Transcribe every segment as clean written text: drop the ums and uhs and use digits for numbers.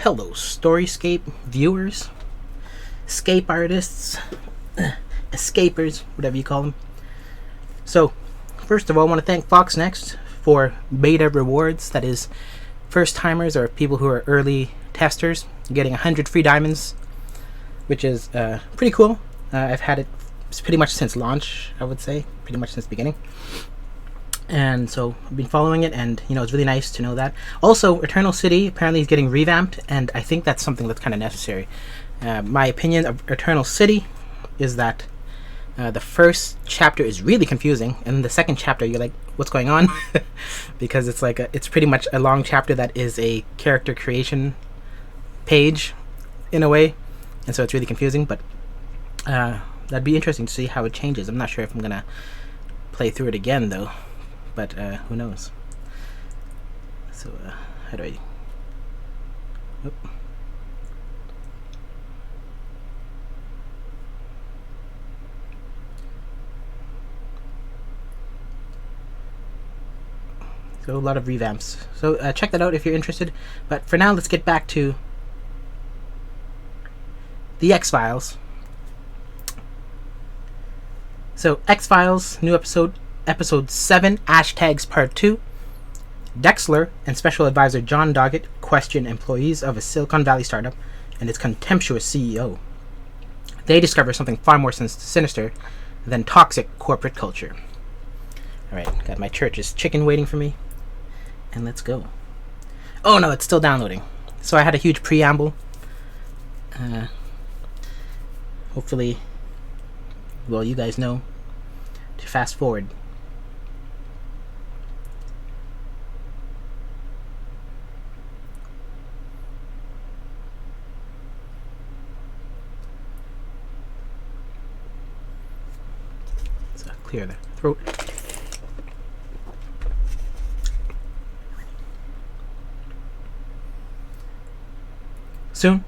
Hello, Storyscape viewers, escape artists, escapers, whatever you call them. So, first of all, I want to thank Fox Next for beta rewards. That is, first timers or people who are early testers getting 100 free diamonds, which is pretty cool. I've had it pretty much since launch, I would say, pretty much since the beginning. And so I've been following it, and it's really nice to know that. Also, Eternal City apparently is getting revamped, and I think that's something that's kind of necessary. My opinion of Eternal City is that the first chapter is really confusing, and the second chapter you're like, what's going on? Because it's pretty much a long chapter that is a character creation page in a way, and so it's really confusing. But that'd be interesting to see how it changes. I'm not sure if I'm gonna play through it again though. But who knows? So how do I? Oh. So a lot of revamps. So check that out if you're interested. But for now, let's get back to the X-Files. So X-Files, new episode. Episode 7, Ashtags Part 2. Dexler and Special Advisor John Doggett question employees of a Silicon Valley startup and its contemptuous CEO. They discover something far more sinister than toxic corporate culture. Alright, got my church's chicken waiting for me. And let's go. Oh no, it's still downloading. So I had a huge preamble. Hopefully, well, you guys know to fast forward. Clear the throat. Soon.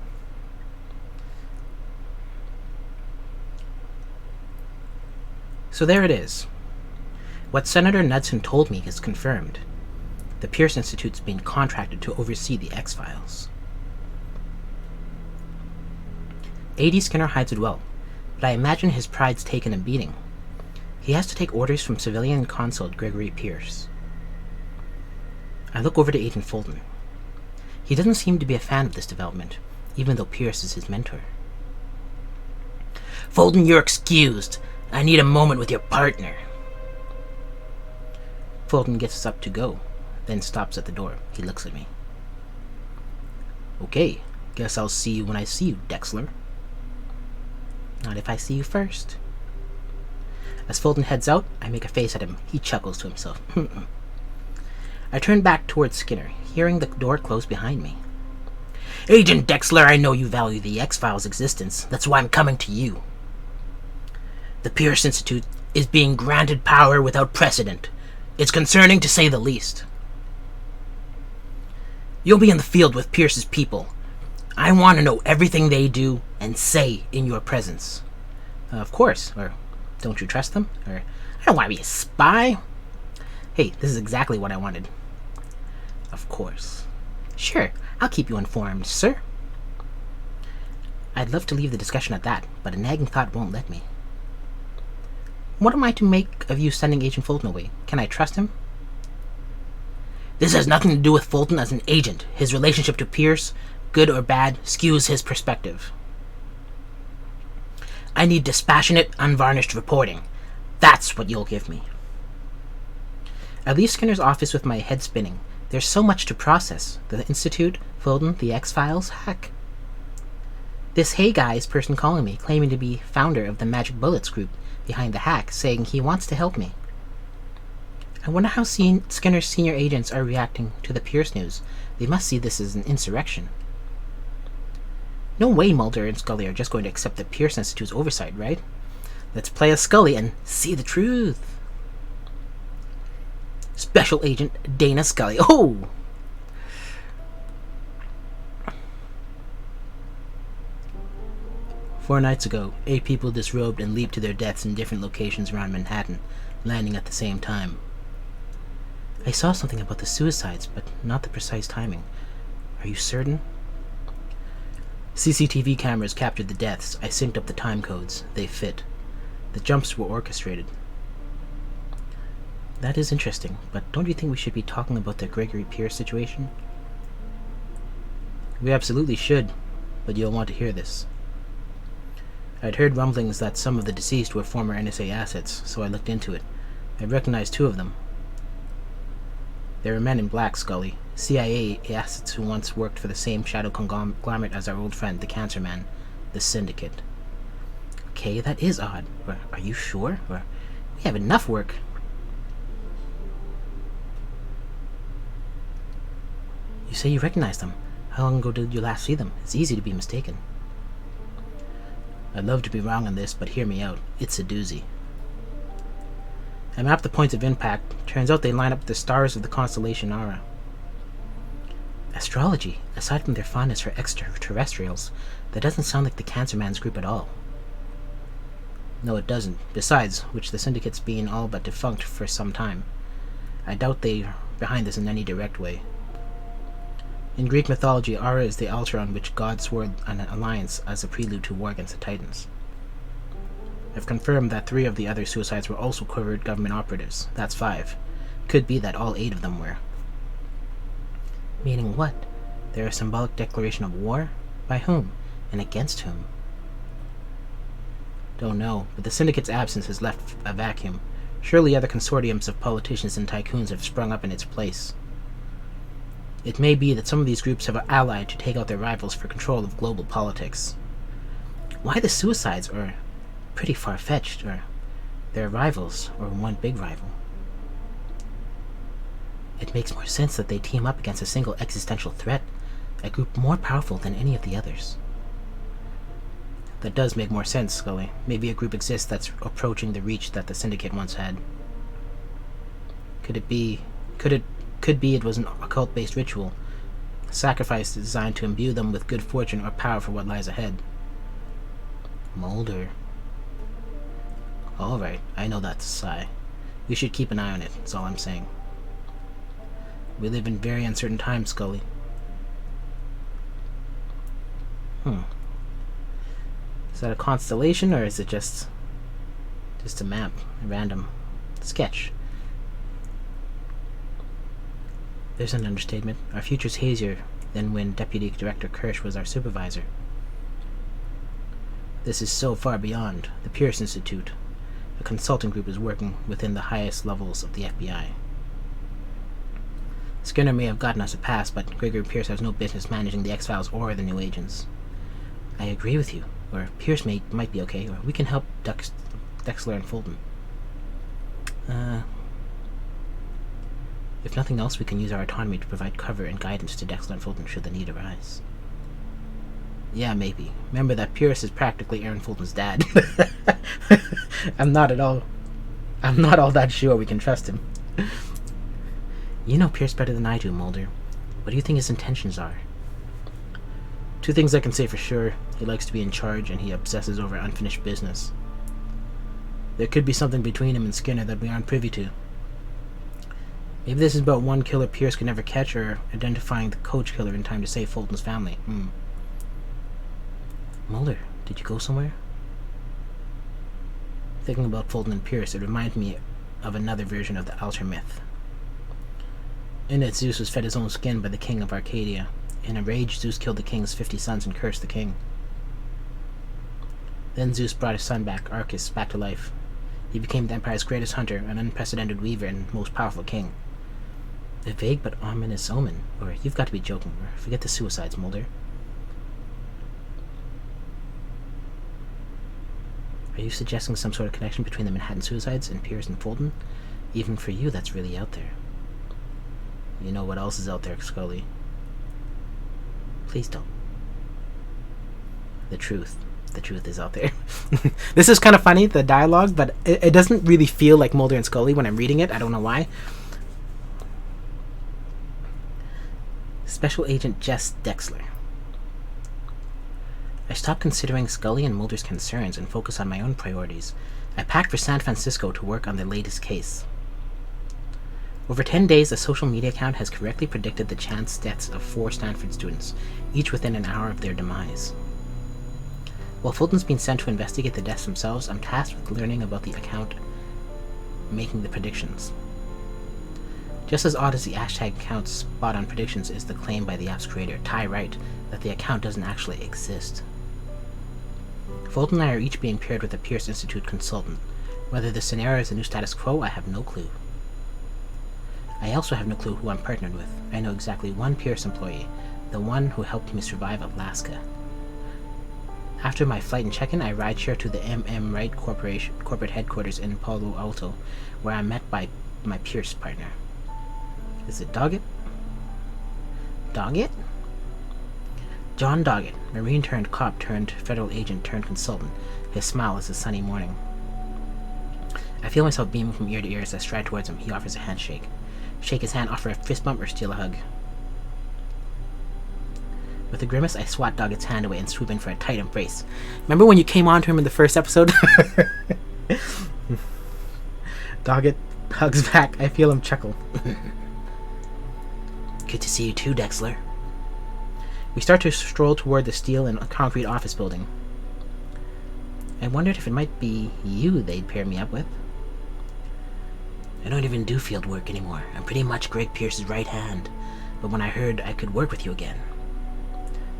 So there it is. What Senator Knudsen told me is confirmed. The Pierce Institute's been contracted to oversee the X-Files. A.D. Skinner hides it well, but I imagine his pride's taken a beating. He has to take orders from civilian consul Gregory Pierce. I look over to Agent Fulton. He doesn't seem to be a fan of this development, even though Pierce is his mentor. Fulton, you're excused. I need a moment with your partner. Fulton gets up to go, then stops at the door. He looks at me. Okay, guess I'll see you when I see you, Dexler. Not if I see you first. As Fulton heads out, I make a face at him. He chuckles to himself. I turn back towards Skinner, hearing the door close behind me. Agent Dexler, I know you value the X-Files' existence. That's why I'm coming to you. The Pierce Institute is being granted power without precedent. It's concerning to say the least. You'll be in the field with Pierce's people. I want to know everything they do and say in your presence. Of course, or don't you trust them? Or, I don't want to be a spy. Hey, this is exactly what I wanted. Of course. Sure, I'll keep you informed, sir. I'd love to leave the discussion at that, but a nagging thought won't let me. What am I to make of you sending Agent Fulton away? Can I trust him? This has nothing to do with Fulton as an agent. His relationship to Pierce, good or bad, skews his perspective. I need dispassionate, unvarnished reporting. That's what you'll give me. I leave Skinner's office with my head spinning. There's so much to process. The Institute, Fulton, the X-Files, heck. This Hey Guys person calling me, claiming to be founder of the Magic Bullets group behind the hack, saying he wants to help me. I wonder how Skinner's senior agents are reacting to the Pierce news. They must see this as an insurrection. No way Mulder and Scully are just going to accept the Pierce Institute's oversight, right? Let's play a Scully and see the truth. Special Agent Dana Scully. Oh! "4 nights ago, 8 people disrobed and leaped to their deaths in different locations around Manhattan, landing at the same time. I saw something about the suicides, but not the precise timing. Are you certain?" CCTV cameras captured the deaths. I synced up the time codes. They fit. The jumps were orchestrated. That is interesting, but don't you think we should be talking about the Gregory Pierce situation? We absolutely should, but you'll want to hear this. I'd heard rumblings that some of the deceased were former NSA assets, so I looked into it. I recognized 2 of them. They were men in black, Scully. CIA assets who once worked for the same shadow conglomerate as our old friend, the Cancer Man, the Syndicate. Okay, that is odd. Are you sure? We have enough work. You say you recognize them. How long ago did you last see them? It's easy to be mistaken. I'd love to be wrong on this, but hear me out. It's a doozy. I mapped the points of impact. Turns out they line up with the stars of the constellation Ara. Astrology, aside from their fondness for extraterrestrials, that doesn't sound like the Cancer Man's group at all. No, it doesn't. Besides, which the Syndicate's been all but defunct for some time. I doubt they're behind this in any direct way. In Greek mythology, Ara is the altar on which God swore an alliance as a prelude to war against the Titans. I've confirmed that 3 of the other suicides were also covert government operatives. That's 5. Could be that all 8 of them were. Meaning what? They're a symbolic declaration of war? By whom? And against whom? Don't know, but the Syndicate's absence has left a vacuum. Surely other consortiums of politicians and tycoons have sprung up in its place. It may be that some of these groups have allied to take out their rivals for control of global politics. Why the suicides are pretty far-fetched, or their rivals, or one big rival. It makes more sense that they team up against a single existential threat, a group more powerful than any of the others. That does make more sense, Scully. Maybe a group exists that's approaching the reach that the Syndicate once had. Could it was an occult-based ritual, a sacrifice designed to imbue them with good fortune or power for what lies ahead. Mulder. Alright, I know that's a sigh. We should keep an eye on it, that's all I'm saying. We live in very uncertain times, Scully. Is that a constellation, or is it just a map, a random sketch? There's an understatement. Our future's hazier than when Deputy Director Kirsch was our supervisor. This is so far beyond. The Pierce Institute, a consulting group, is working within the highest levels of the FBI. Skinner may have gotten us a pass, but Gregory Pierce has no business managing the X-Files or the new agents. I agree with you. Or Pierce might be okay, or we can help Dexler and Fulton. If nothing else, we can use our autonomy to provide cover and guidance to Dexler and Fulton should the need arise. Yeah, maybe. Remember that Pierce is practically Aaron Fulton's dad. I'm not all that sure we can trust him. You know Pierce better than I do, Mulder. What do you think his intentions are? 2 things I can say for sure. He likes to be in charge, and he obsesses over unfinished business. There could be something between him and Skinner that we aren't privy to. Maybe this is about one killer Pierce could never catch, or identifying the coach killer in time to save Fulton's family. Mulder, did you go somewhere? Thinking about Fulton and Pierce, it reminded me of another version of the altar myth. In it, Zeus was fed his own skin by the king of Arcadia. In a rage, Zeus killed the king's 50 sons and cursed the king. Then Zeus brought his son back, Arcus, back to life. He became the Empire's greatest hunter, an unprecedented weaver, and most powerful king. A vague but ominous omen. Or you've got to be joking. Or forget the suicides, Mulder. Are you suggesting some sort of connection between the Manhattan suicides and Pierce and Fulton? Even for you, that's really out there. You know what else is out there, Scully? Please don't. The truth. The truth is out there. This is kind of funny, the dialogue, but it doesn't really feel like Mulder and Scully when I'm reading it. I don't know why. Special Agent Jess Dexler. I stopped considering Scully and Mulder's concerns and focused on my own priorities. I packed for San Francisco to work on the latest case. Over 10 days, a social media account has correctly predicted the chance deaths of 4 Stanford students, each within an hour of their demise. While Fulton's been sent to investigate the deaths themselves, I'm tasked with learning about the account making the predictions. Just as odd as the Ashtag account's spot-on predictions is the claim by the app's creator, Ty Wright, that the account doesn't actually exist. Fulton and I are each being paired with a Pierce Institute consultant. Whether the scenario is the new status quo, I have no clue. I also have no clue who I'm partnered with. I know exactly one Pierce employee, the one who helped me survive Alaska. After my flight and check-in, I rideshare to the M.M. Wright corporate headquarters in Palo Alto, where I'm met by my Pierce partner. Is it Doggett? Doggett? John Doggett, Marine turned cop turned federal agent turned consultant. His smile is a sunny morning. I feel myself beaming from ear to ear as I stride towards him. He offers a handshake. Shake his hand, offer a fist bump, or steal a hug. With a grimace, I swat Doggett's hand away and swoop in for a tight embrace. Remember when you came on to him in the first episode? Doggett hugs back. I feel him chuckle. Good to see you too, Dexler. We start to stroll toward the steel and concrete office building. I wondered if it might be you they'd pair me up with. I don't even do field work anymore. I'm pretty much Greg Pierce's right hand. But when I heard I could work with you again,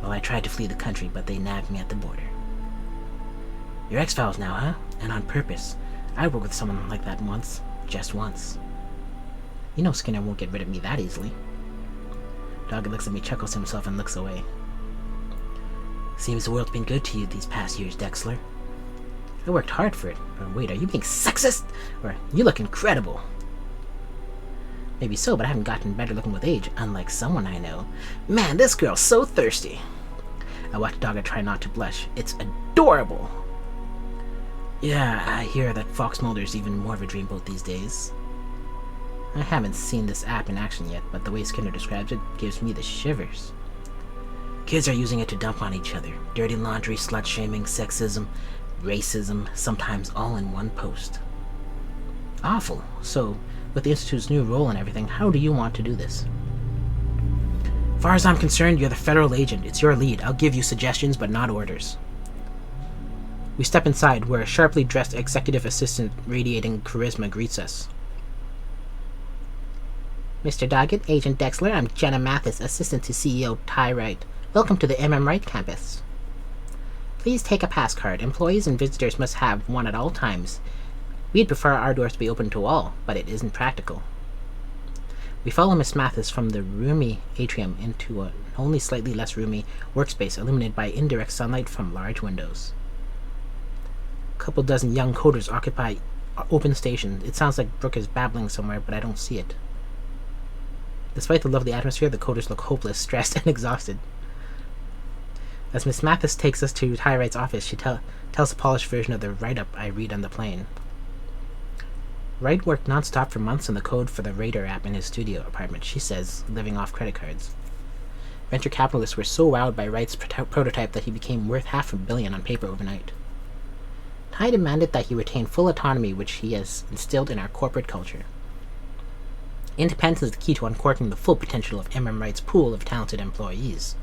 well, I tried to flee the country, but they nabbed me at the border. You're X-Files now, huh? And on purpose. I worked with someone like that once. Just once. You know Skinner won't get rid of me that easily. Doggett looks at me, chuckles to himself, and looks away. Seems the world's been good to you these past years, Dexler. I worked hard for it. Or wait, are you being sexist? Or, you look incredible. Maybe so, but I haven't gotten better looking with age, unlike someone I know. Man, this girl's so thirsty. I watch Doggett try not to blush. It's adorable. Yeah, I hear that Fox Mulder's even more of a dreamboat these days. I haven't seen this app in action yet, but the way Skinner describes it gives me the shivers. Kids are using it to dump on each other. Dirty laundry, slut-shaming, sexism, racism, sometimes all in one post. Awful. So, with the Institute's new role and everything, how do you want to do this? Far as I'm concerned, you're the federal agent. It's your lead. I'll give you suggestions, but not orders. We step inside, where a sharply dressed executive assistant radiating charisma greets us. Mr. Doggett, Agent Dexler, I'm Jenna Mathis, assistant to CEO Ty Wright. Welcome to the M.M. Wright campus. Please take a pass card. Employees and visitors must have one at all times. We'd prefer our doors to be open to all, but it isn't practical. We follow Miss Mathis from the roomy atrium into an only slightly less roomy workspace illuminated by indirect sunlight from large windows. A couple dozen young coders occupy open station. It sounds like Brooke is babbling somewhere, but I don't see it. Despite the lovely atmosphere, the coders look hopeless, stressed, and exhausted. As Miss Mathis takes us to Ty Wright's office, she tells a polished version of the write-up I read on the plane. Wright worked non-stop for months on the code for the Radar app in his studio apartment, she says, living off credit cards. Venture capitalists were so wowed by Wright's prototype that he became worth $500 million on paper overnight. Ty demanded that he retain full autonomy, which he has instilled in our corporate culture. Independence is the key to uncorking the full potential of M.M. Wright's pool of talented employees.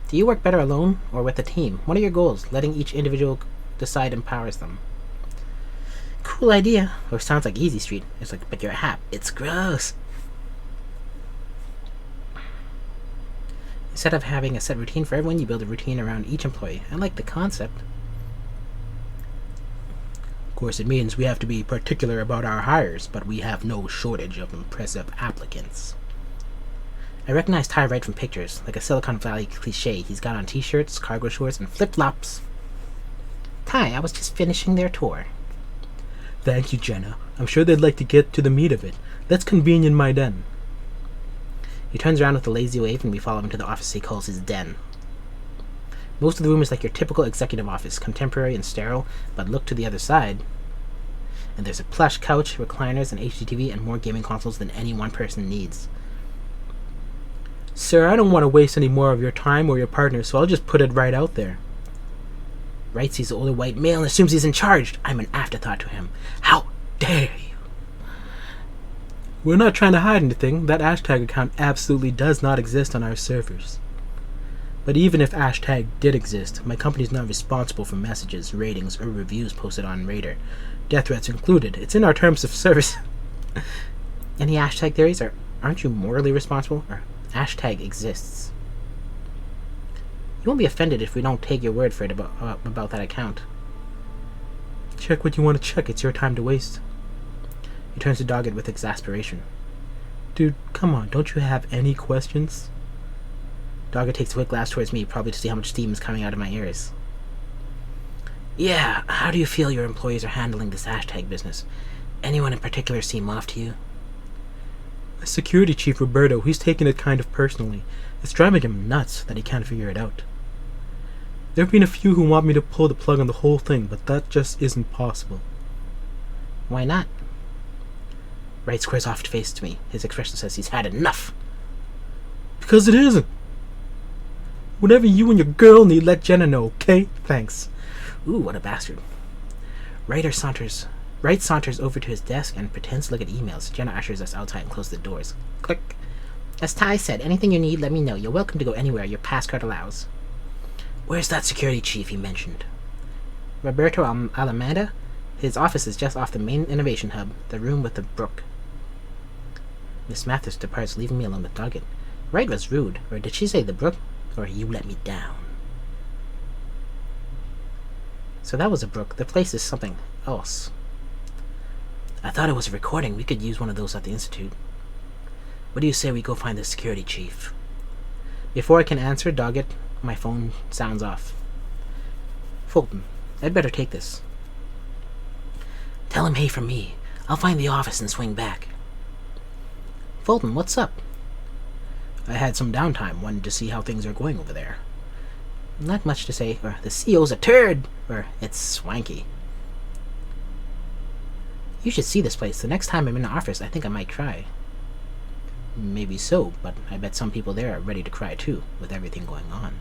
Do you work better alone or with a team? What are your goals? Letting each individual decide empowers them. Cool idea. Or sounds like Easy Street. It's like, but you're a hap. It's gross. Instead of having a set routine for everyone, you build a routine around each employee. I like the concept. Of course, it means we have to be particular about our hires, but we have no shortage of impressive applicants. I recognize Ty Wright from pictures, like a Silicon Valley cliche. He's got on t-shirts, cargo shorts, and flip-flops. Ty, I was just finishing their tour. Thank you, Jenna. I'm sure they'd like to get to the meat of it. Let's convene in my den. He turns around with a lazy wave, and we follow him to the office he calls his den. Most of the room is like your typical executive office, contemporary and sterile, but look to the other side, and there's a plush couch, recliners, an HDTV, and more gaming consoles than any one person needs. Sir, I don't want to waste any more of your time or your partner, so I'll just put it right out there. Wright sees the older white male and assumes he's in charge. I'm an afterthought to him. How dare you? We're not trying to hide anything. That Ashtag account absolutely does not exist on our servers. But even if Ashtag did exist, my company's not responsible for messages, ratings, or reviews posted on Radar. Death threats included. It's in our terms of service. Any Ashtag theories? Aren't you morally responsible? Or Ashtag exists. You won't be offended if we don't take your word for it about that account. Check what you want to check. It's your time to waste. He turns to Doggett with exasperation. Dude, come on. Don't you have any questions? Doggett takes a quick glass towards me, probably to see how much steam is coming out of my ears. Yeah, how do you feel your employees are handling this Ashtag business? Anyone in particular seem off to you? Security Chief Roberto, he's taking it kind of personally. It's driving him nuts that he can't figure it out. There have been a few who want me to pull the plug on the whole thing, but that just isn't possible. Why not? Wright squares off to face to me. His expression says he's had enough. Because it isn't. Whatever you and your girl need, let Jenna know, okay? Thanks. Ooh, what a bastard. Wright saunters over to his desk and pretends to look at emails. Jenna ushers us outside and closes the doors. Click. As Ty said, anything you need, let me know. You're welcome to go anywhere your pass card allows. Where's that security chief you mentioned? Roberto Alameda? His office is just off the main innovation hub, the room with the brook. Miss Mathis departs, leaving me alone with Doggett. Wright was rude, or did she say the brook? Or you let me down. So that was a brook. The place is something else. I thought it was a recording. We could use one of those at the Institute. What do you say we go find the security chief? Before I can answer, Doggett, my phone sounds off. Fulton, I'd better take this. Tell him hey from me. I'll find the office and swing back. Fulton, what's up? I had some downtime, wanted to see how things are going over there. Not much to say, or the CEO's a turd, or it's swanky. You should see this place. The next time I'm in the office, I think I might cry. Maybe so, but I bet some people there are ready to cry too, with everything going on.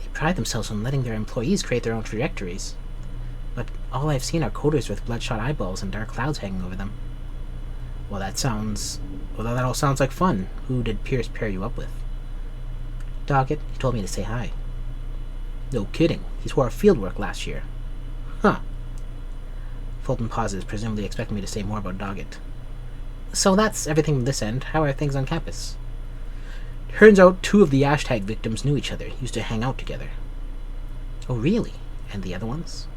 They pride themselves on letting their employees create their own trajectories. But all I've seen are coders with bloodshot eyeballs and dark clouds hanging over them. Well, that all sounds like fun. Who did Pierce pair you up with? Doggett, he told me to say hi. No kidding. He swore off fieldwork last year. Huh. Fulton pauses, presumably expecting me to say more about Doggett. So that's everything from this end. How are things on campus? Turns out 2 of the Ashtag victims knew each other, used to hang out together. Oh, really? And the other ones?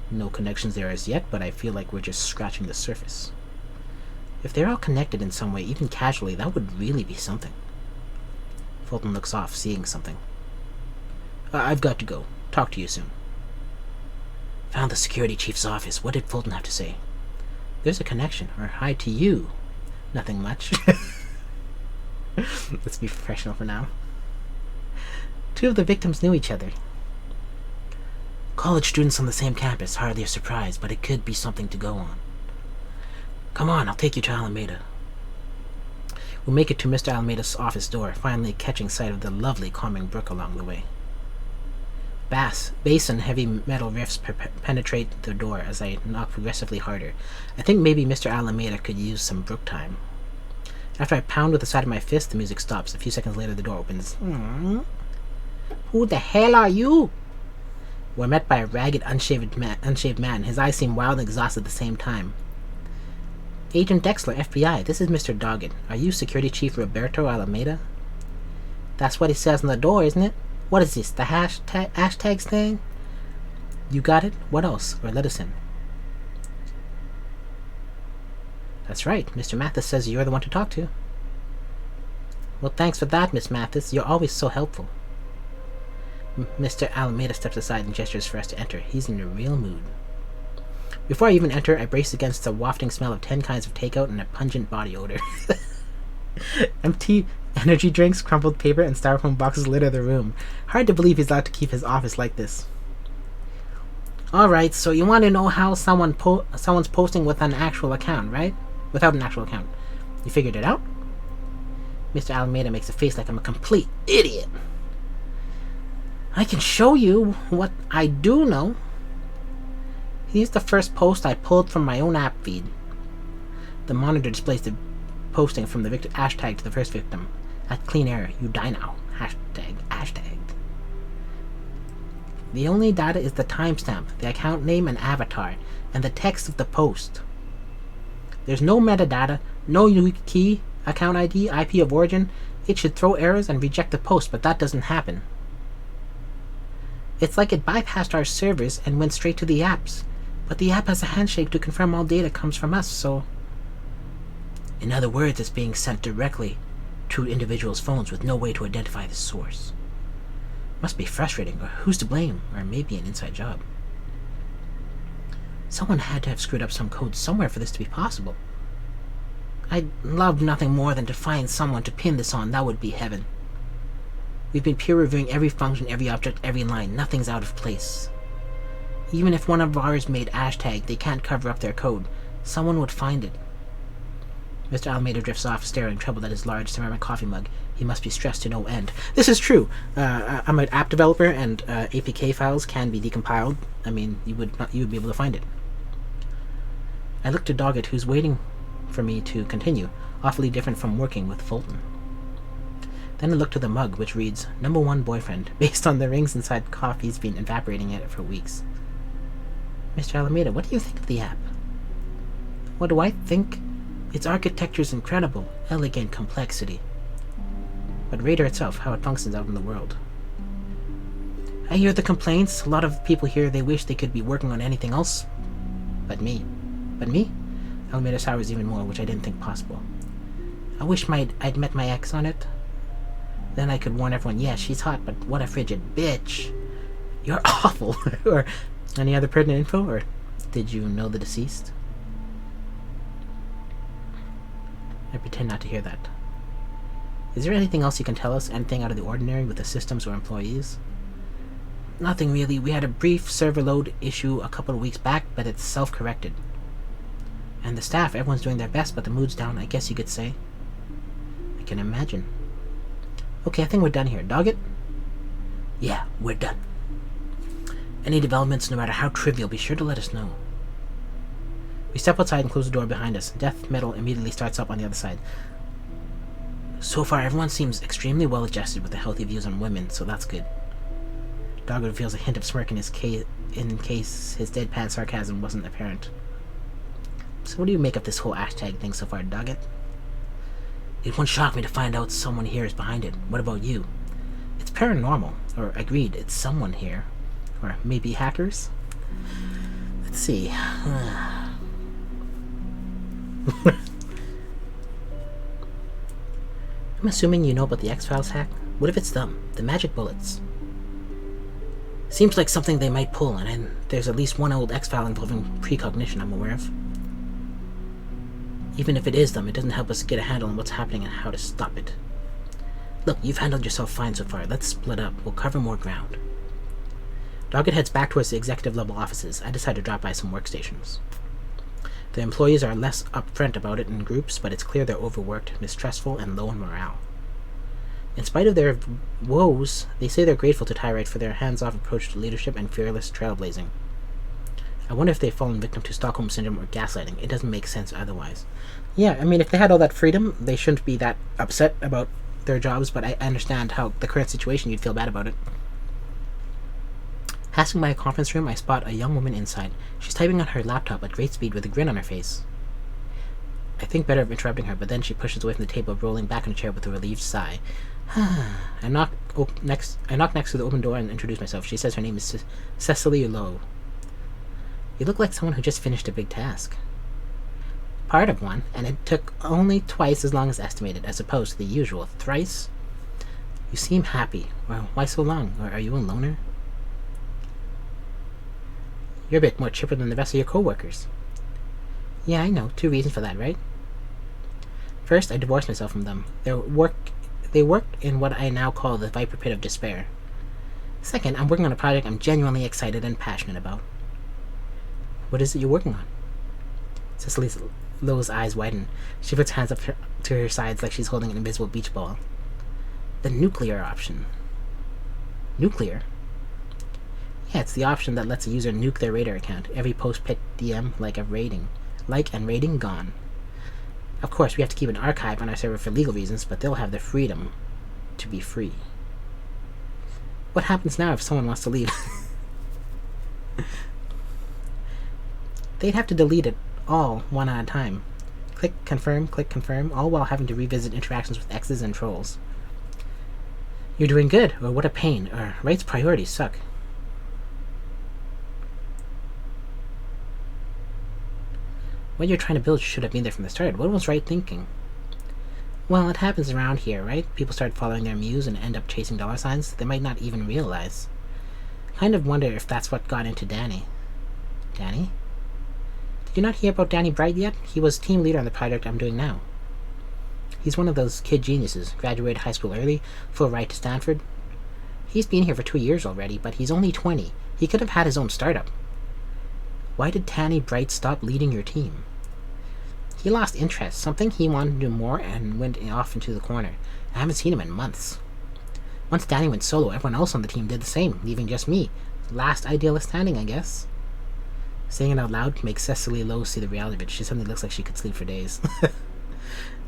No connections there as yet, but I feel like we're just scratching the surface. If they're all connected in some way, even casually, that would really be something. Fulton looks off, seeing something. I've got to go. Talk to you soon. Found the security chief's office. What did Fulton have to say? There's a connection. Or hi to you. Nothing much. Let's be professional for now. 2 of the victims knew each other. College students on the same campus. Hardly a surprise, but it could be something to go on. Come on, I'll take you to Alameda. We'll make it to Mr. Alameda's office door, finally catching sight of the lovely calming brook along the way. Bass and heavy metal riffs penetrate the door as I knock progressively harder. I think maybe Mr. Alameda could use some brook time. After I pound with the side of my fist, the music stops. A few seconds later, the door opens. Who the hell are you? We're met by a ragged, unshaved man. His eyes seem wild and exhausted at the same time. Agent Dexler, FBI, this is Mr. Doggett. Are you Security Chief Roberto Alameda? That's what he says on the door, isn't it? What is this, the Ashtags thing? You got it? What else? Or let us in. That's right. Mr. Mathis says you're the one to talk to. Well, thanks for that, Miss Mathis. You're always so helpful. Mr. Alameda steps aside and gestures for us to enter. He's in a real mood. Before I even enter, I brace against the wafting smell of 10 kinds of takeout and a pungent body odor. Empty energy drinks, crumpled paper, and styrofoam boxes litter the room. Hard to believe he's allowed to keep his office like this. Alright, so you want to know how someone's posting with an actual account, right? Without an actual account. You figured it out? Mr. Alameda makes a face like I'm a complete idiot. I can show you what I do know. Here's the first post I pulled from my own app feed. The monitor displays the posting from the Ashtag to the first victim. At clean air, you die now. Hashtag. The only data is the timestamp, the account name and avatar, and the text of the post. There's no metadata, no unique key, account ID, IP of origin. It should throw errors and reject the post, but that doesn't happen. It's like it bypassed our servers and went straight to the apps. But the app has a handshake to confirm all data comes from us, so... In other words, it's being sent directly to individuals' phones with no way to identify the source. Must be frustrating, or who's to blame, or maybe an inside job. Someone had to have screwed up some code somewhere for this to be possible. I'd love nothing more than to find someone to pin this on. That would be heaven. We've been peer reviewing every function, every object, every line. Nothing's out of place. Even if one of ours made Ashtag, they can't cover up their code. Someone would find it. Mr. Alameda drifts off, staring, troubled at his large ceramic coffee mug. He must be stressed to no end. This is true. I'm an app developer, and APK files can be decompiled. I mean, you would be able to find it. I look to Doggett, who's waiting for me to continue, awfully different from working with Fulton. Then I look to the mug, which reads, "Number 1 boyfriend," based on the rings inside coffee's been evaporating in it for weeks. Mr. Alameda, what do you think of the app? What do I think? Its architecture's incredible, elegant complexity. But Radar itself, how it functions out in the world. I hear the complaints. A lot of people here, they wish they could be working on anything else. But me. But me? Alameda sours even more, which I didn't think possible. I wish I'd met my ex on it. Then I could warn everyone, yeah, she's hot, but what a frigid bitch. You're awful. Or any other pertinent info? Or did you know the deceased? I pretend not to hear that. Is there anything else you can tell us? Anything out of the ordinary with the systems or employees? Nothing really. We had a brief server load issue a couple of weeks back, but it's self-corrected. And the staff, everyone's doing their best, but the mood's down, I guess you could say. I can imagine. Okay, I think we're done here. Doggett? Yeah, we're done. Any developments, no matter how trivial, be sure to let us know. We step outside and close the door behind us. Death metal immediately starts up on the other side. So far, everyone seems extremely well adjusted with the healthy views on women, so that's good. Doggett reveals a hint of smirk in case his deadpan sarcasm wasn't apparent. So what do you make of this whole Ashtag thing so far, Doggett? It won't shock me to find out someone here is behind it. What about you? It's paranormal. Or agreed, it's someone here. Or maybe hackers? Let's see. I'm assuming you know about the X-Files hack. What if it's them? The magic bullets. Seems like something they might pull, and there's at least one old X-File involving precognition I'm aware of. Even if it is them, it doesn't help us get a handle on what's happening and how to stop it. Look, you've handled yourself fine so far. Let's split up. We'll cover more ground. Doggett heads back towards the executive level offices. I decide to drop by some workstations. The employees are less upfront about it in groups, but it's clear they're overworked, mistrustful, and low in morale. In spite of their woes, they say they're grateful to Tyrite for their hands-off approach to leadership and fearless trailblazing. I wonder if they've fallen victim to Stockholm Syndrome or gaslighting. It doesn't make sense otherwise. Yeah, I mean, if they had all that freedom, they shouldn't be that upset about their jobs, but I understand how the current situation, you'd feel bad about it. Passing by a conference room, I spot a young woman inside. She's typing on her laptop at great speed with a grin on her face. I think better of interrupting her, but then she pushes away from the table, rolling back in a chair with a relieved sigh. I knock next to the open door and introduce myself. She says her name is Cecily Lowe. You look like someone who just finished a big task. Part of one, and it took only twice as long as estimated, as opposed to the usual thrice. You seem happy. Well, why so long? Or are you a loner? You're a bit more chipper than the rest of your co-workers. Yeah, I know. 2 reasons for that, right? First, I divorced myself from them. They worked in what I now call the Viper Pit of Despair. Second, I'm working on a project I'm genuinely excited and passionate about. What is it you're working on? Cecily Lowe's eyes widen. She puts hands up to her sides like she's holding an invisible beach ball. The nuclear option. Nuclear? Yeah, it's the option that lets a user nuke their Radar account. Every post-pit DM like and rating gone. Of course, we have to keep an archive on our server for legal reasons, but they'll have the freedom to be free. What happens now if someone wants to leave? they'd have to delete it all one at a time. Click confirm, all while having to revisit interactions with exes and trolls. You're doing good, or what a pain, or Wright's priorities suck. What you're trying to build should have been there from the start. What was Wright thinking? Well, it happens around here, right? People start following their muse and end up chasing dollar signs they might not even realize. Kind of wonder if that's what got into Danny. Danny? Did you not hear about Danny Bright yet? He was team leader on the project I'm doing now. He's one of those kid geniuses, graduated high school early, full ride to Stanford. He's been here for 2 years already, but he's only 20. He could have had his own startup. Why did Danny Bright stop leading your team? He lost interest, something he wanted to do more, and went off into the corner. I haven't seen him in months. Once Danny went solo, everyone else on the team did the same, leaving just me. Last idealist standing, I guess. Saying it out loud makes Cecily Lowe see the reality of it. She suddenly looks like she could sleep for days.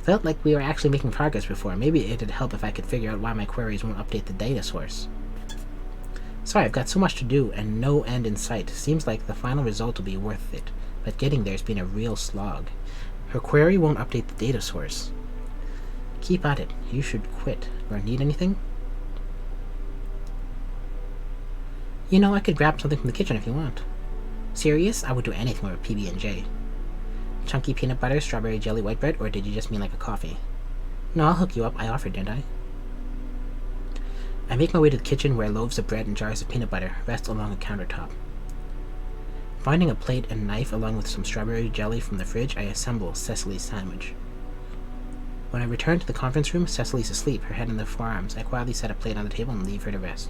Felt like we were actually making progress before. Maybe it'd help if I could figure out why my queries won't update the data source. Sorry, I've got so much to do and no end in sight. Seems like the final result will be worth it, but getting there's been a real slog. Her query won't update the data source. Keep at it. You should quit. Or need anything? You know, I could grab something from the kitchen if you want. Serious? I would do anything with PB&J. Chunky peanut butter, strawberry jelly, white bread, or did you just mean like a coffee? No, I'll hook you up. I offered, didn't I? I make my way to the kitchen where loaves of bread and jars of peanut butter rest along a countertop. Finding a plate and knife along with some strawberry jelly from the fridge, I assemble Cecily's sandwich. When I return to the conference room, Cecily's asleep, her head in the forearms. I quietly set a plate on the table and leave her to rest.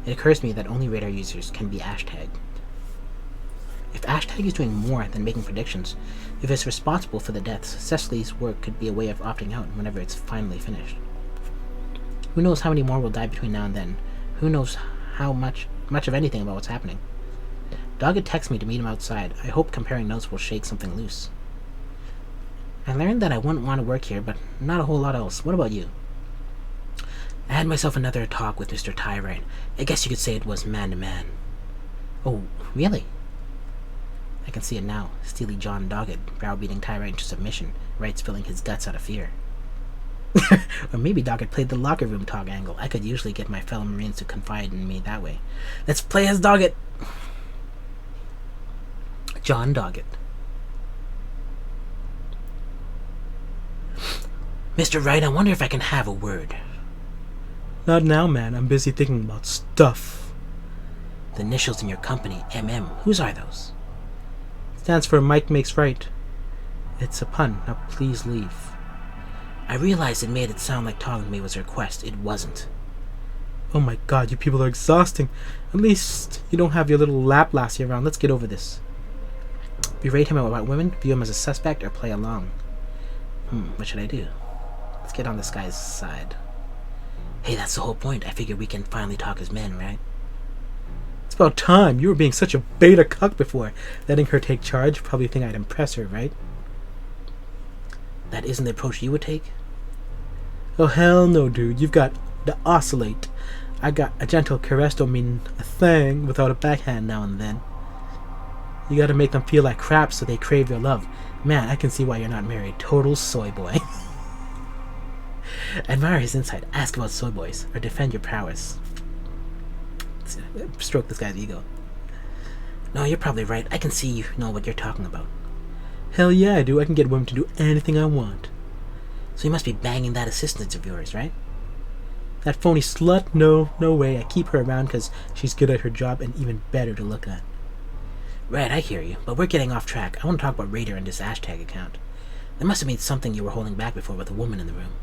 It occurs to me that only radar users can be Ashtagged. If Ashtag is doing more than making predictions, if it's responsible for the deaths, Cecily's work could be a way of opting out whenever it's finally finished. Who knows how many more will die between now and then? Who knows how much of anything about what's happening? Doggett texts me to meet him outside. I hope comparing notes will shake something loose. I learned that I wouldn't want to work here, but not a whole lot else. What about you? I had myself another talk with Mr. Tyrant. I guess you could say it was man-to-man. Oh, really? I can see it now. Steely John Doggett, browbeating Tyrant into submission, Wright spilling his guts out of fear. Or maybe Doggett played the locker room talk angle. I could usually get my fellow Marines to confide in me that way. Let's play as Doggett! John Doggett. Mr. Wright, I wonder if I can have a word. Not now, man. I'm busy thinking about stuff. The initials in your company, MM, whose are those? Stands for Mike Makes Right. It's a pun. Now please leave. I realized it made it sound like talking to me was a request. It wasn't. Oh my god, you people are exhausting. At least you don't have your little lap lassie around. Let's get over this. Berate him about women, view him as a suspect, or play along? What should I do? Let's get on this guy's side. Hey, that's the whole point. I figure we can finally talk as men, right? It's about time. You were being such a beta cuck before. Letting her take charge. Probably think I'd impress her, right? That isn't the approach you would take? Oh, hell no, dude. You've got the oscillate. I got a gentle caress don't mean a thing without a backhand now and then. You gotta make them feel like crap so they crave your love. Man, I can see why you're not married. Total soy boy. Admire his insight. Ask about soy boys, or defend your prowess. Stroke this guy's ego. No, you're probably right. I can see you know what you're talking about. Hell yeah, I do. I can get women to do anything I want. So you must be banging that assistant of yours, right? That phony slut? No way. I keep her around because she's good at her job and even better to look at. Right, I hear you, but we're getting off track. I want to talk about Raider and this Ashtag account. There must have been something you were holding back before with a woman in the room.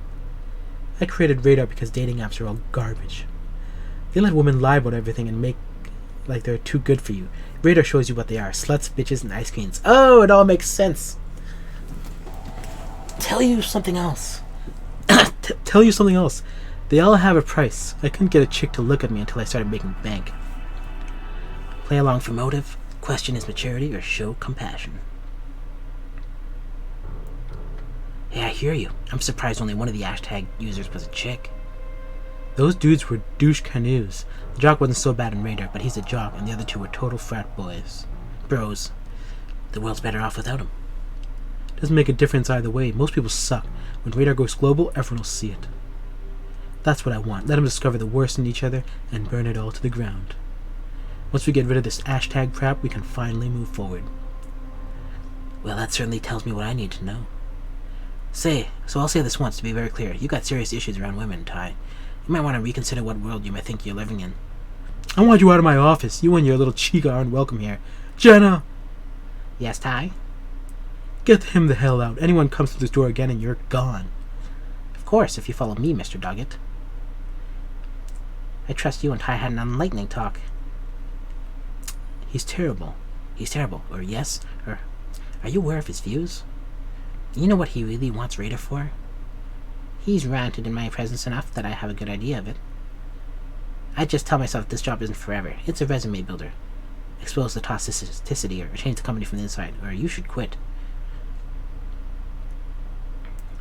I created Radar because dating apps are all garbage. They let women lie about everything and make like they're too good for you. Radar shows you what they are. Sluts, bitches, and ice creams. Oh, it all makes sense. Tell you something else. Tell you something else. They all have a price. I couldn't get a chick to look at me until I started making bank. Play along for motive, question his maturity, or show compassion. Hey, I hear you. I'm surprised only one of the Ashtag users was a chick. Those dudes were douche canoes. The jock wasn't so bad in Radar, but he's a jock, and the other two were total frat boys. Bros. The world's better off without him. Doesn't make a difference either way. Most people suck. When radar goes global, everyone will see it. That's what I want. Let them discover the worst in each other and burn it all to the ground. Once we get rid of this Ashtag crap, we can finally move forward. Well, that certainly tells me what I need to know. So I'll say this once to be very clear. You got serious issues around women, Ty. You might want to reconsider what world you might think you're living in. I want you out of my office. You and your little chica aren't welcome here. Jenna! Yes, Ty? Get him the hell out. Anyone comes to this door again and you're gone. Of course, if you follow me, Mr. Doggett. I trust you and Ty had an enlightening talk. He's terrible. Or yes? Or are you aware of his views? You know what he really wants Raider for? He's ranted in my presence enough that I have a good idea of it. I just tell myself this job isn't forever. It's a resume builder. Expose the toxicity or change the company from the inside, or you should quit.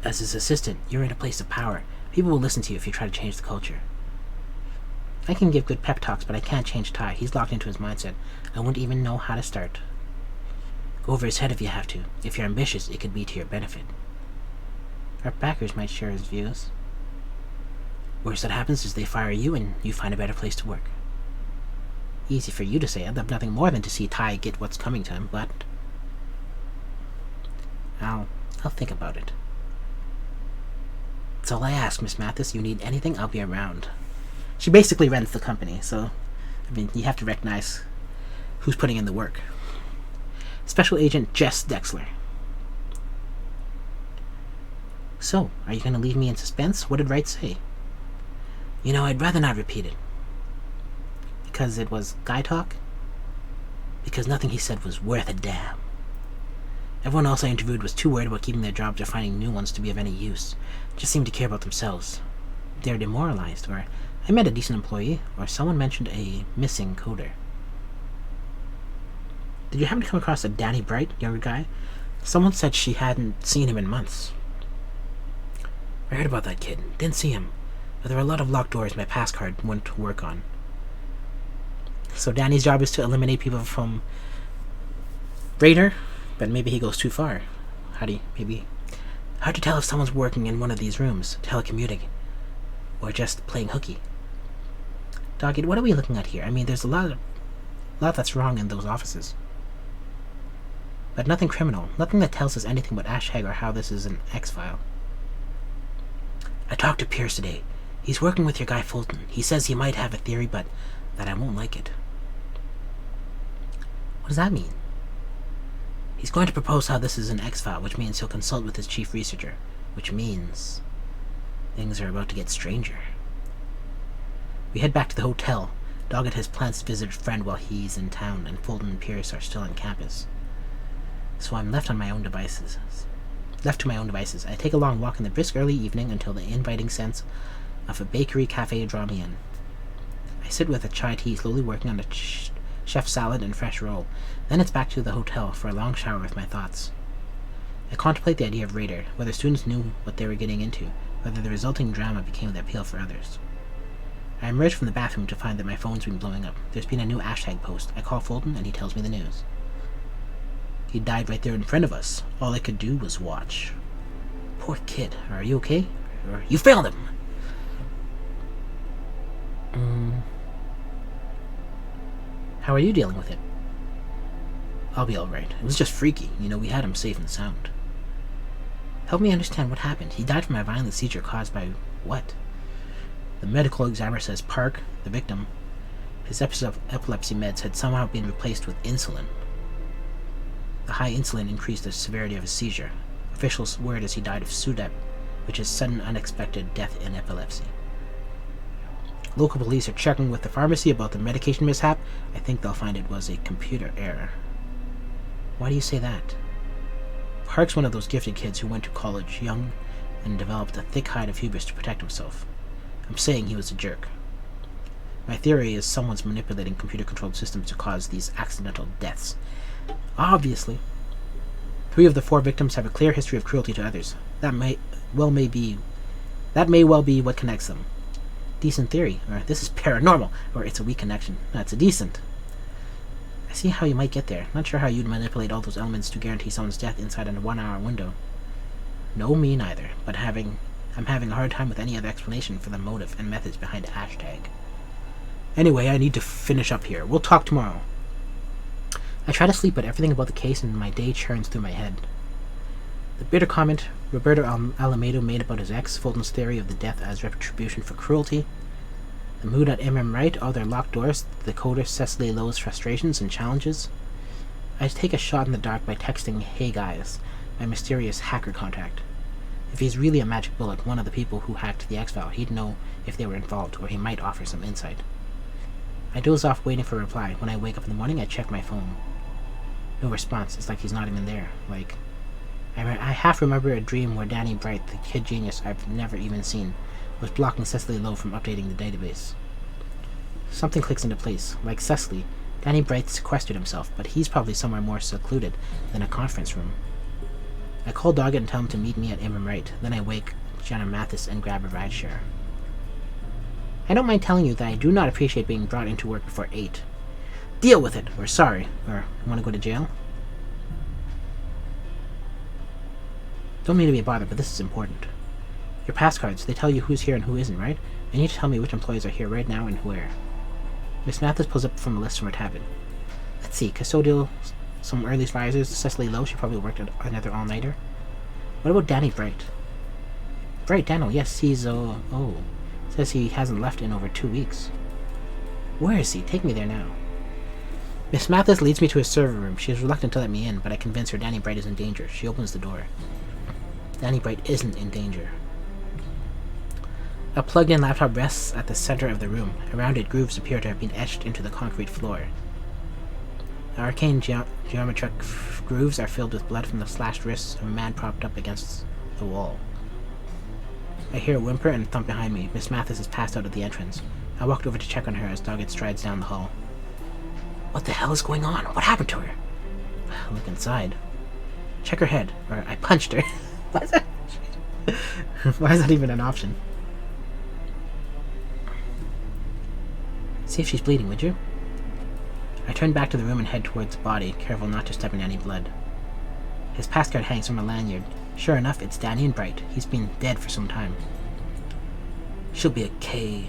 As his assistant, you're in a place of power. People will listen to you if you try to change the culture. I can give good pep talks, but I can't change Ty. He's locked into his mindset. I wouldn't even know how to start. Go over his head if you have to. If you're ambitious, it could be to your benefit. Our backers might share his views. Worst that happens is they fire you and you find a better place to work. Easy for you to say. I'd love nothing more than to see Ty get what's coming to him, but I'll think about it. That's all I ask, Miss Mathis. You need anything, I'll be around. She basically runs the company, so you have to recognize who's putting in the work. Special Agent Jess Dexler. So, are you going to leave me in suspense? What did Wright say? I'd rather not repeat it. Because it was guy talk? Because nothing he said was worth a damn. Everyone else I interviewed was too worried about keeping their jobs or finding new ones to be of any use. Just seemed to care about themselves. They're demoralized, or I met a decent employee, or someone mentioned a missing coder. Did you happen to come across a Danny Bright, younger guy? Someone said she hadn't seen him in months. I heard about that kid. Didn't see him. But there were a lot of locked doors my pass card wouldn't work on. So Danny's job is to eliminate people from Raider, but maybe he goes too far. Hard to tell if someone's working in one of these rooms, telecommuting, or just playing hooky. Doggett, what are we looking at here? There's a lot that's wrong in those offices. But nothing criminal, nothing that tells us anything about Ashtag or how this is an X-File. I talked to Pierce today. He's working with your guy Fulton. He says he might have a theory, but that I won't like it. What does that mean? He's going to propose how this is an X-File, which means he'll consult with his chief researcher, which means things are about to get stranger. We head back to the hotel. Doggett has plans to visit a friend while he's in town, and Fulton and Pierce are still on campus. So I'm left to my own devices. I take a long walk in the brisk early evening until the inviting sense of a bakery cafe draw me in. I sit with a chai tea, slowly working on a chef salad and fresh roll. Then it's back to the hotel for a long shower with my thoughts. I contemplate the idea of Raider, whether students knew what they were getting into, whether the resulting drama became the appeal for others. I emerge from the bathroom to find that my phone's been blowing up. There's been a new Ashtag post. I call Fulton and he tells me the news. He died right there in front of us. All I could do was watch. Poor kid. Are you okay? You failed him! How are you dealing with it? I'll be alright. It was just freaky. We had him safe and sound. Help me understand what happened. He died from a violent seizure caused by what? The medical examiner says Park, the victim, his episode of epilepsy meds had somehow been replaced with insulin. The high insulin increased the severity of his seizure. Officials' word is he died of SUDEP, which is sudden unexpected death in epilepsy. Local police are checking with the pharmacy about the medication mishap. I think they'll find it was a computer error. Why do you say that? Park's one of those gifted kids who went to college young and developed a thick hide of hubris to protect himself. I'm saying he was a jerk. My theory is someone's manipulating computer-controlled systems to cause these accidental deaths. Obviously. 3 of the 4 victims have a clear history of cruelty to others. That may well be what connects them. Decent theory, or this is paranormal, or it's a weak connection. That's a decent. I see how you might get there. Not sure how you'd manipulate all those elements to guarantee someone's death inside a 1-hour window. No, me neither, but I'm having a hard time with any other explanation for the motive and methods behind Ashtag. Anyway, I need to finish up here. We'll talk tomorrow. I try to sleep, but everything about the case and my day churns through my head. The bitter comment Roberto Alamedo made about his ex, Fulton's theory of the death as retribution for cruelty, the mood at MM Wright, all their locked doors, the coder Cecily Lowe's frustrations and challenges. I take a shot in the dark by texting "Hey guys," my mysterious hacker contact. If he's really a magic bullet, one of the people who hacked the X-File, he'd know if they were involved, or he might offer some insight. I doze off waiting for a reply. When I wake up in the morning, I check my phone. No response. It's like he's not even there. Like, I half remember a dream where Danny Bright, the kid genius I've never even seen, was blocking Cecily Lowe from updating the database. Something clicks into place. Like Cecily, Danny Bright sequestered himself, but he's probably somewhere more secluded than a conference room. I call Doggett and tell him to meet me at Imram Wright. Then I wake Jenna Mathis and grab a rideshare. I don't mind telling you that I do not appreciate being brought into work before 8. Deal with it, or sorry, or want to go to jail? Don't mean to be a bother, but this is important. Your pass cards, they tell you who's here and who isn't, right? I need to tell me which employees are here right now and where. Miss Mathis pulls up from a list from her tablet. Let's see, custodial, some early risers, Cecily Lowe, she probably worked at another all-nighter. What about Danny Bright? Bright Daniel, yes, he's, says he hasn't left in over 2 weeks. Where is he? Take me there now. Miss Mathis leads me to his server room. She is reluctant to let me in, but I convince her Danny Bright is in danger. She opens the door. Danny Bright isn't in danger. A plugged-in laptop rests at the center of the room. Around it, grooves appear to have been etched into the concrete floor. The arcane geometric grooves are filled with blood from the slashed wrists of a man propped up against the wall. I hear a whimper and a thump behind me. Miss Mathis is passed out at the entrance. I walked over to check on her as Doggett strides down the hall. What the hell is going on? What happened to her? I look inside. Check her head. Or I punched her. Why is that? Why is that even an option? See if she's bleeding, would you? I turn back to the room and head towards the body, careful not to step in any blood. His pass card hangs from a lanyard. Sure enough, it's Danny and Bright. He's been dead for some time. She'll be okay.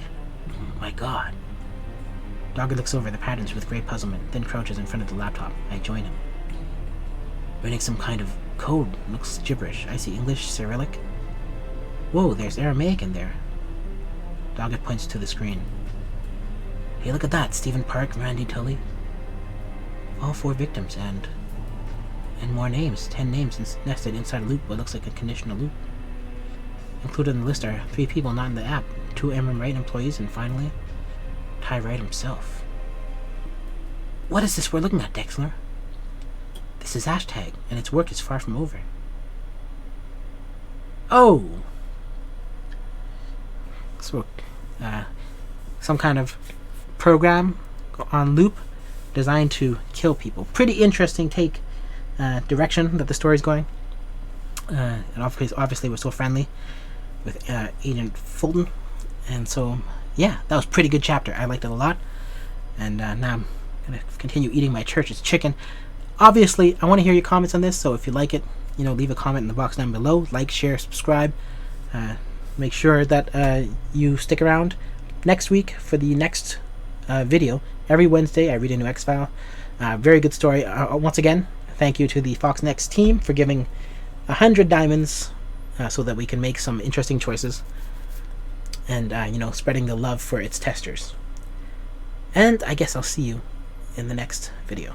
Oh my god. Doggett looks over the patterns with great puzzlement, then crouches in front of the laptop. I join him. Running some kind of code. Looks gibberish. I see English, Cyrillic. Whoa, there's Aramaic in there. Doggett points to the screen. Hey, look at that. Stephen Park, Randy Tully. All 4 victims, and more names. 10 names nested inside a loop, what looks like a conditional loop. Included in the list are 3 people not in the app, 2 MM Wright employees, and finally, Ty Wright himself. What is this we're looking at, Dexler? This is Ashtag, and its work is far from over. Oh! So, some kind of program on loop designed to kill people. Pretty interesting take, direction that the story's going. And obviously we're so friendly with Agent Fulton. And so, yeah, that was a pretty good chapter. I liked it a lot. And now I'm going to continue eating my church's chicken. Obviously, I want to hear your comments on this, so if you like it, leave a comment in the box down below. Like, share, subscribe. Make sure that you stick around next week for the next video. Every Wednesday, I read a new X-File. Very good story. Once again, thank you to the Fox Next team for giving 100 diamonds so that we can make some interesting choices. And, spreading the love for its testers. And I guess I'll see you in the next video.